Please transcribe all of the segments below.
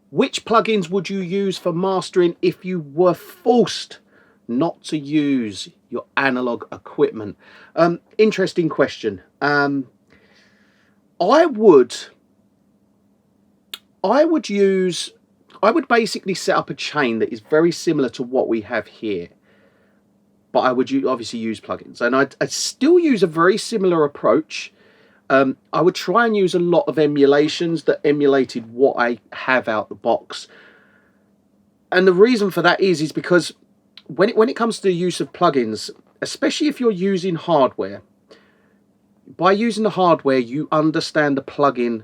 Which plugins would you use for mastering if you were forced not to use your analog equipment? Interesting question. I would basically set up a chain that is very similar to what we have here, but I would obviously use plugins, and I'd still use a very similar approach. I would try and use a lot of emulations that emulated what I have out the box. And the reason for that is because when it comes to the use of plugins, especially if you're using hardware, by using the hardware, you understand the plugin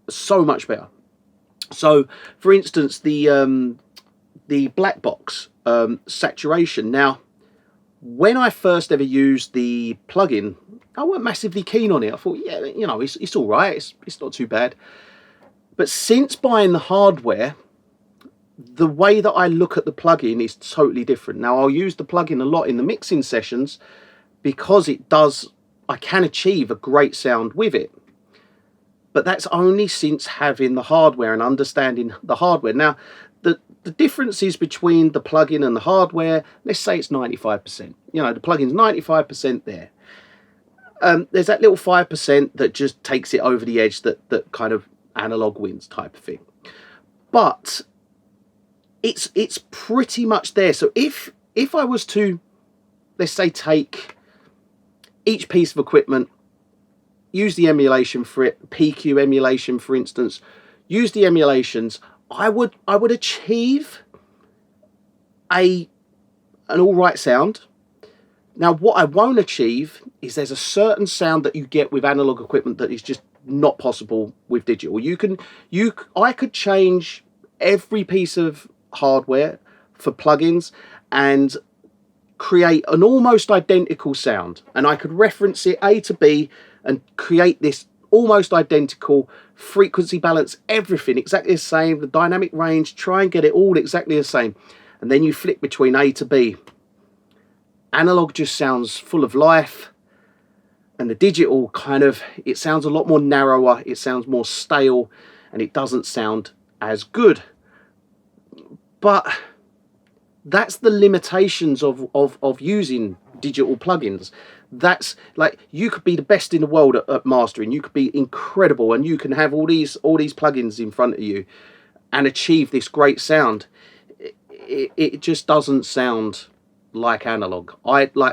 so much better. So, for instance, the black box saturation. Now, when I first ever used the plugin, I weren't massively keen on it. I thought, yeah, you know, it's all right. It's not too bad. But since buying the hardware, the way that I look at the plugin is totally different. Now, I'll use the plugin a lot in the mixing sessions because I can achieve a great sound with it. But that's only since having the hardware and understanding the hardware. Now, the differences between the plugin and the hardware, let's say it's 95%. You know, the plugin's 95% there. There's that little 5% that just takes it over the edge, that kind of analog wins type of thing. But it's pretty much there. So if I was to, let's say, take each piece of equipment, use the emulation for it, PQ emulation, for instance, use the emulations, I would achieve an all right sound. Now, what I won't achieve is there's a certain sound that you get with analog equipment that is just not possible with digital. I could change every piece of hardware for plugins and create an almost identical sound, and I could reference it A to B and create this almost identical frequency balance, everything exactly the same, the dynamic range, try and get it all exactly the same. And then you flip between A to B. Analog just sounds full of life, and the digital it sounds a lot more narrower, it sounds more stale, and it doesn't sound as good. But that's the limitations of using digital plugins. That's like, you could be the best in the world at mastering, you could be incredible, and you can have all these plugins in front of you and achieve this great sound. It just doesn't sound like analog.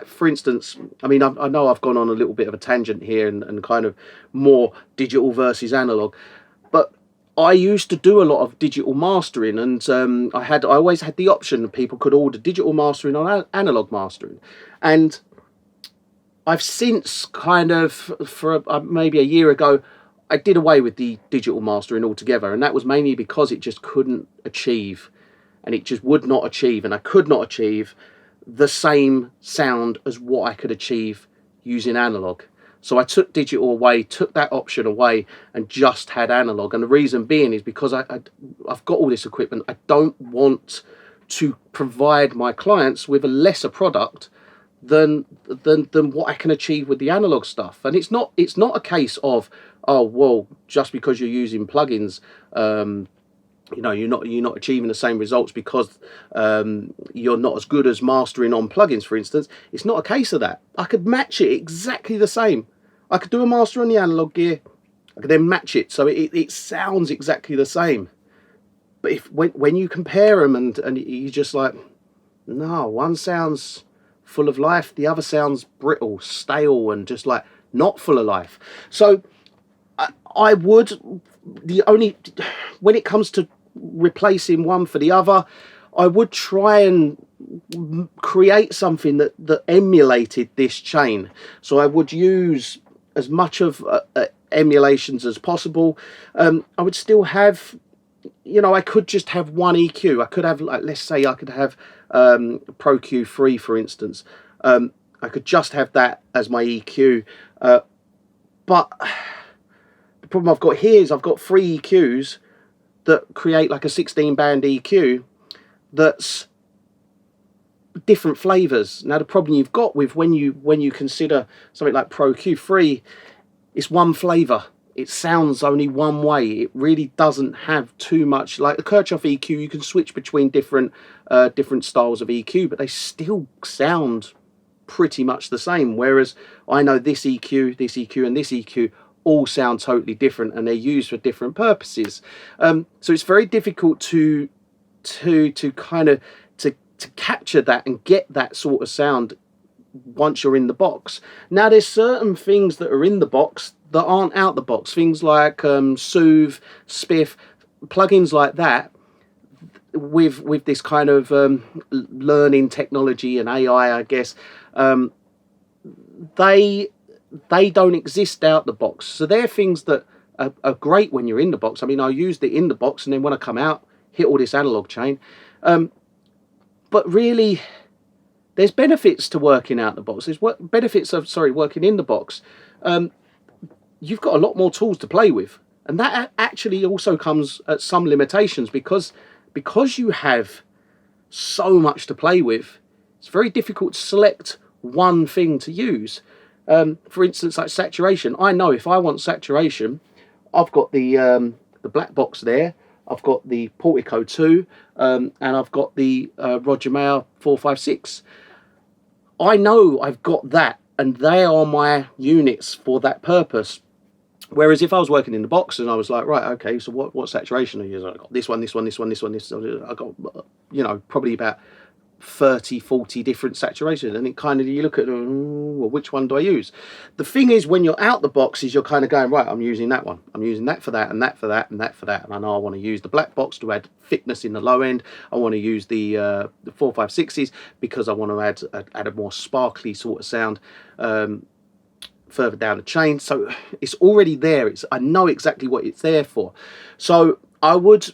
For instance, I mean, I know I've gone on a little bit of a tangent here and kind of more digital versus analog, but I used to do a lot of digital mastering, and I always had the option that people could order digital mastering or analog mastering. And I've since for maybe a year ago, I did away with the digital mastering altogether, and that was mainly because it just couldn't achieve, and it just would not achieve, and I could not achieve the same sound as what I could achieve using analog. So I took digital away, took that option away, and just had analog. And the reason being is because I've got all this equipment. I don't want to provide my clients with a lesser product than what I can achieve with the analog stuff. And it's not a case of, oh well, just because you're using plugins, you know, you're not achieving the same results because you're not as good as mastering on plugins, for instance. It's not a case of that. I could match it exactly the same. I could do a master on the analog gear, I could then match it so it sounds exactly the same. But when you compare them and you're just like, no, one sounds full of life, the other sounds brittle, stale, and just like not full of life. So I would, when it comes to replacing one for the other, I would try and create something that emulated this chain. So I would use as much of emulations as possible. I would still have, you know, I could just have one EQ. I could have, like, let's say I could have Pro Q3, for instance. I could just have that as my EQ. But the problem I've got here is I've got 3 EQs that create like a 16-band EQ that's different flavors. Now the problem you've got with when you consider something like Pro Q3, it's one flavor. it sounds only one way. It really doesn't have too much. Like the Kirchhoff EQ, you can switch between different styles of EQ, but they still sound pretty much the same. Whereas I know this EQ, and this EQ all sound totally different, and they're used for different purposes. So it's very difficult to kind of to capture that and get that sort of sound once you're in the box. Now there's certain things that are in the box that aren't out the box, things like Soothe, Spiff, plugins like that, with this kind of learning technology and AI, I guess, they don't exist out the box. So they're things that are great when you're in the box. I mean, I used it in the box, and then when I come out, hit all this analog chain. But really, there's benefits to working out the box. There's benefits of working in the box. You've got a lot more tools to play with, and that actually also comes at some limitations because you have so much to play with. It's very difficult to select one thing to use. For instance, like saturation. I know if I want saturation, I've got the black box there. I've got the Portico 2, and I've got the Roger Mayer 456. I know I've got that, and they are my units for that purpose. Whereas if I was working in the box and I was like, right, okay, so what saturation are you using? I got this one, this one, this one, this one, this one. I got, probably about 30, 40 different saturations, and it kind of, you look at, well, which one do I use? The thing is, when you're out the box, is you're kind of going, right, I'm using that one, I'm using that for that, and that for that, and that for that, and I know I want to use the black box to add thickness in the low end. I want to use the 456s because I want to add a more sparkly sort of sound further down the chain. So it's already there. I know exactly what it's there for. So I would,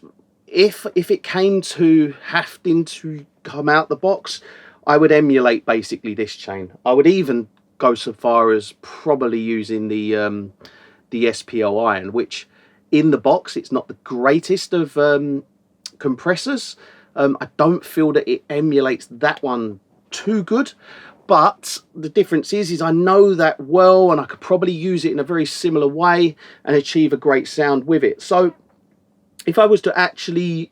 if it came to having to come out the box, I would emulate basically this chain. I would even go so far as probably using the SPL Iron, which in the box it's not the greatest of compressors. I don't feel that it emulates that one too good, but the difference is I know that well, and I could probably use it in a very similar way and achieve a great sound with it. So if I was to actually,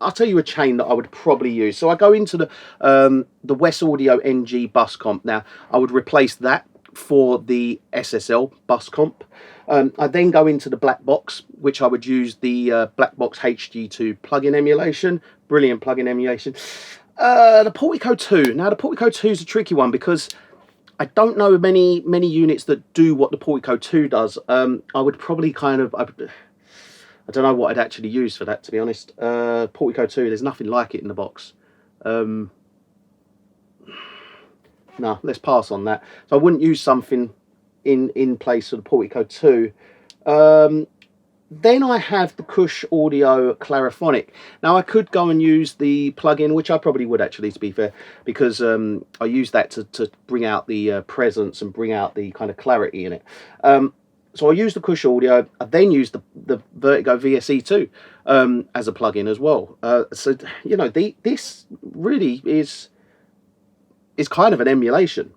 I'll tell you a chain that I would probably use. So I go into the West Audio NG bus comp. Now I would replace that for the SSL bus comp. I then go into the black box, which I would use the black box HG2 plugin emulation. Brilliant plugin emulation. The Portico 2. Now the Portico 2 is a tricky one because I don't know many units that do what the Portico 2 does. I would probably I don't know what I'd actually use for that, to be honest. Portico 2, there's nothing like it in the box. No, let's pass on that. So I wouldn't use something in place of the Portico 2. Then I have the Kush Audio Clariphonic. Now I could go and use the plugin, which I probably would actually, to be fair, because I use that to bring out the presence and bring out the kind of clarity in it. So I use the Kush Audio. I then use the Vertigo VSE2 as a plugin as well. So this really is kind of an emulation.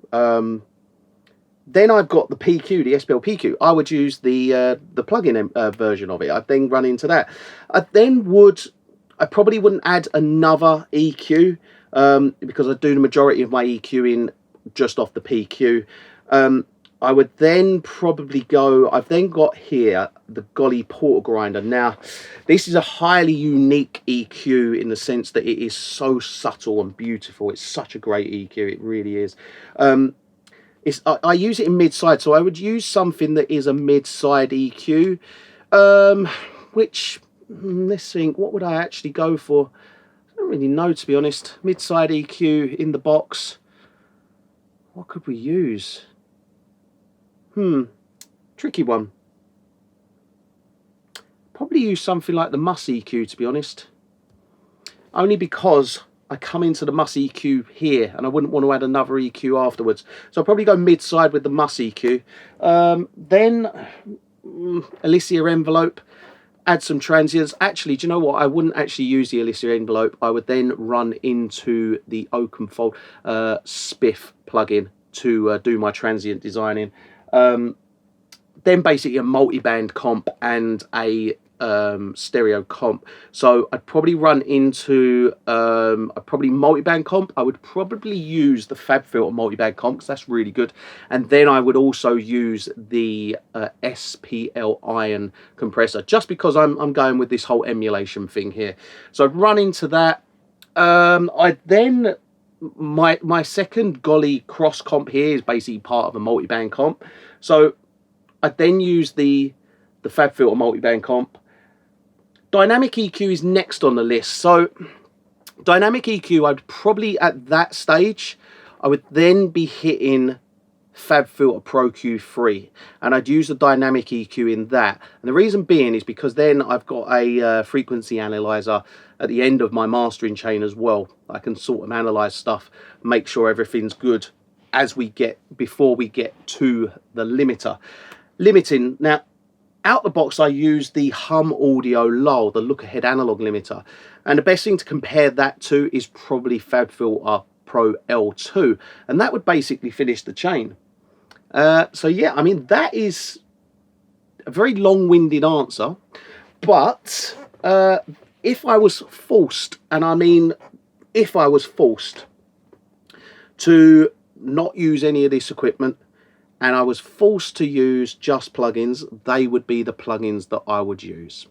Then I've got the PQ, the SPL PQ. I would use the plugin version of it. I'd then run into that. I probably wouldn't add another EQ because I do the majority of my EQing just off the PQ. I would then probably go, I've then got here the Golly Portal Grinder. Now, this is a highly unique EQ in the sense that it is so subtle and beautiful. It's such a great EQ, it really is. I use it in mid-side, so I would use something that is a mid-side EQ, which, let's think, what would I actually go for? I don't really know, to be honest. Mid-side EQ in the box. What could we use? Tricky one. Probably use something like the Muss EQ, to be honest. Only because I come into the Muss EQ here and I wouldn't want to add another EQ afterwards. So I'll probably go mid-side with the Muss EQ. Then Alicia envelope, add some transients. Actually, do you know what? I wouldn't actually use the Alicia envelope. I would then run into the Oakenfold Spiff plugin to do my transient designing. then basically a multi-band comp and a stereo comp. So I'd probably run into a probably multi-band comp. I would probably use the FabFilter multi-band comp because that's really good, and then I would also use the SPL Iron compressor, just because I'm going with this whole emulation thing here. So I'd run into that. I then my second Golly cross comp here is basically part of a multi-band comp, so I then use the FabFilter multi-band comp. Dynamic EQ is next on the list. So dynamic EQ, I'd probably at that stage, I would then be hitting FabFilter Pro Q3, and I'd use the dynamic EQ in that. And the reason being is because then I've got a frequency analyzer at the end of my mastering chain as well. I can sort of analyze stuff, make sure everything's good before we get to the limiter. Limiting, now out the box I use the Hum Audio Low, the look ahead analog limiter, and the best thing to compare that to is probably FabFilter Pro L2, and that would basically finish the chain. So yeah, I mean, that is a very long-winded answer, but if I was forced, and I mean if I was forced to not use any of this equipment and I was forced to use just plugins, they would be the plugins that I would use.